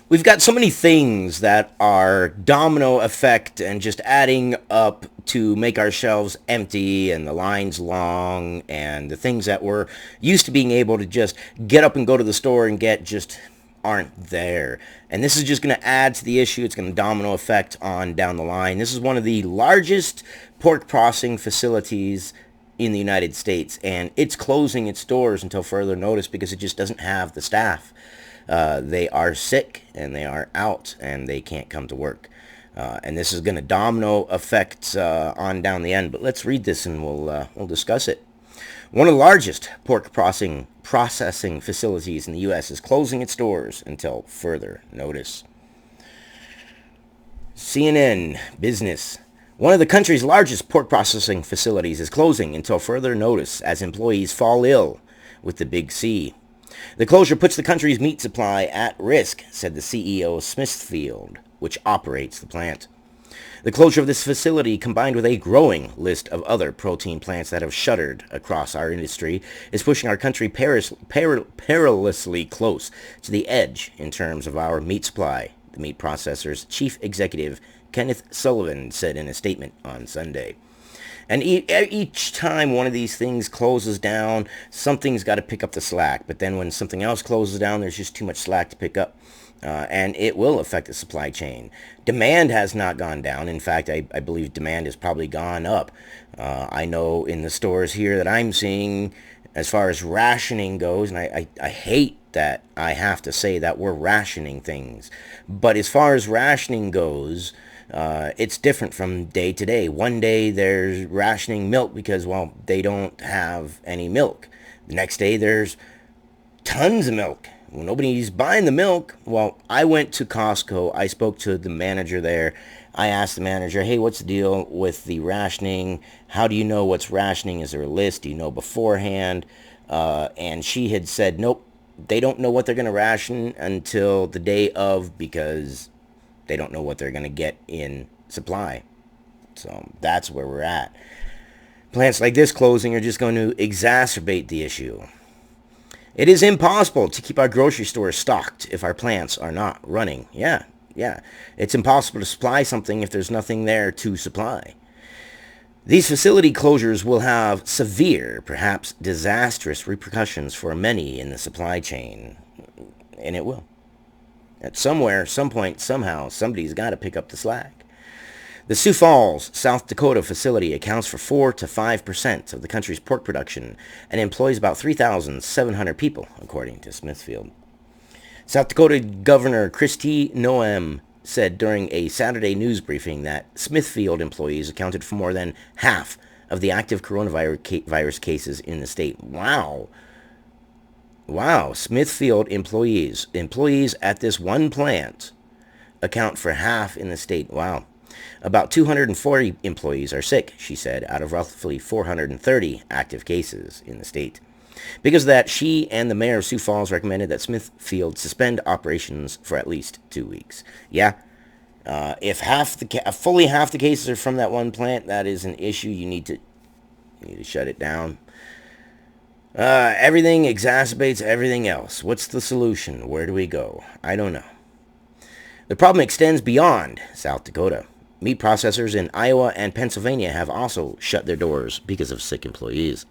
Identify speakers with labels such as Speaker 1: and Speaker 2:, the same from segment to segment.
Speaker 1: We've got so many things that are domino effect and just adding up to make our shelves empty and the lines long, and the things that we're used to being able to just get up and go to the store and get just aren't there. And this is just going to add to the issue. It's going to domino effect on down the line. This is one of the largest pork processing facilities in the United States, and it's closing its doors until further notice because it just doesn't have the staff. They are sick and they are out and they can't come to work. And this is going to domino effect on down the end. But let's read this and we'll discuss it. One of the largest pork processing facilities in the U.S. is closing its doors until further notice. CNN Business. One of the country's largest pork processing facilities is closing until further notice as employees fall ill with the Big C. The closure puts the country's meat supply at risk, said the CEO of Smithfield, which operates the plant. The closure of this facility, combined with a growing list of other protein plants that have shuttered across our industry, is pushing our country perilously close to the edge in terms of our meat supply, the meat processor's chief executive, Kenneth Sullivan, said in a statement on Sunday. And each time one of these things closes down, something's got to pick up the slack. But then when something else closes down, there's just too much slack to pick up. And it will affect the supply chain. Demand has not gone down. In fact, I believe demand has probably gone up. I know in the stores here that I'm seeing, as far as rationing goes, and I hate that I have to say that we're rationing things. But as far as rationing goes, it's different from day to day. One day there's rationing milk because, well, they don't have any milk. The next day there's tons of milk. Well, nobody's buying the milk. Well, I went to Costco. I spoke to the manager there. I asked the manager, hey, what's the deal with the rationing? How do you know what's rationing? Is there a list? Do you know beforehand? And she had said, nope, they don't know what they're going to ration until the day of because they don't know what they're going to get in supply. So that's where we're at. Plants like this closing are just going to exacerbate the issue. It is impossible to keep our grocery stores stocked if our plants are not running. Yeah. It's impossible to supply something if there's nothing there to supply. These facility closures will have severe, perhaps disastrous repercussions for many in the supply chain. And it will. At somewhere, some point, somehow, somebody's got to pick up the slack. The Sioux Falls, South Dakota facility accounts for 4 to 5% of the country's pork production and employs about 3,700 people, according to Smithfield. South Dakota Governor Kristi Noem said during a Saturday news briefing that Smithfield employees accounted for more than half of the active coronavirus cases in the state. Wow, Smithfield employees at this one plant account for half in the state. Wow. About 240 employees are sick, she said, out of roughly 430 active cases in the state. Because of that, she and the mayor of Sioux Falls recommended that Smithfield suspend operations for at least 2 weeks. Yeah, if fully half the cases are from that one plant, that is an issue. You need to shut it down. Everything exacerbates everything else. What's the solution? Where do we go? I don't know. The problem extends beyond South Dakota. Meat processors in Iowa and Pennsylvania have also shut their doors because of sick employees.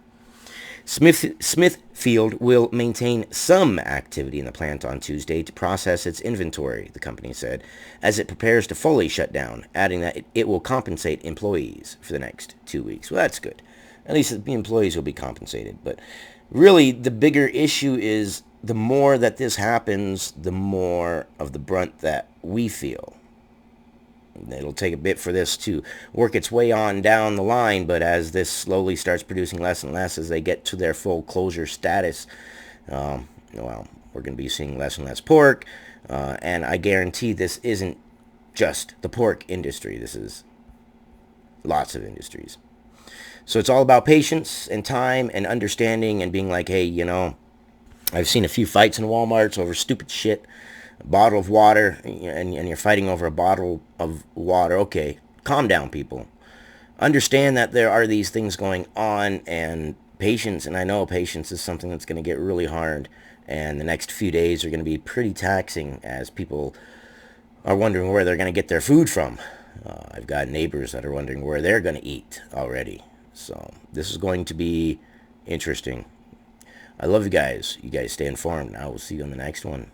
Speaker 1: Smithfield will maintain some activity in the plant on Tuesday to process its inventory, the company said, as it prepares to fully shut down, adding that it will compensate employees for the next 2 weeks. Well, that's good. At least the employees will be compensated. But really, the bigger issue is the more that this happens, the more of the brunt that we feel. It'll take a bit for this to work its way on down the line, but as this slowly starts producing less and less as they get to their full closure status, well, we're going to be seeing less and less pork, and I guarantee this isn't just the pork industry. This is lots of industries. So it's all about patience and time and understanding and being like, hey, I've seen a few fights in Walmarts over stupid shit. A bottle of water, and you're fighting over a bottle of water. Okay, calm down, people. Understand that there are these things going on, and patience, and I know patience is something that's going to get really hard And the next few days are going to be pretty taxing as people are wondering where they're going to get their food from. I've got neighbors that are wondering where they're going to eat already. So this is going to be interesting. I love you guys. You guys stay informed. I will see you on the next one.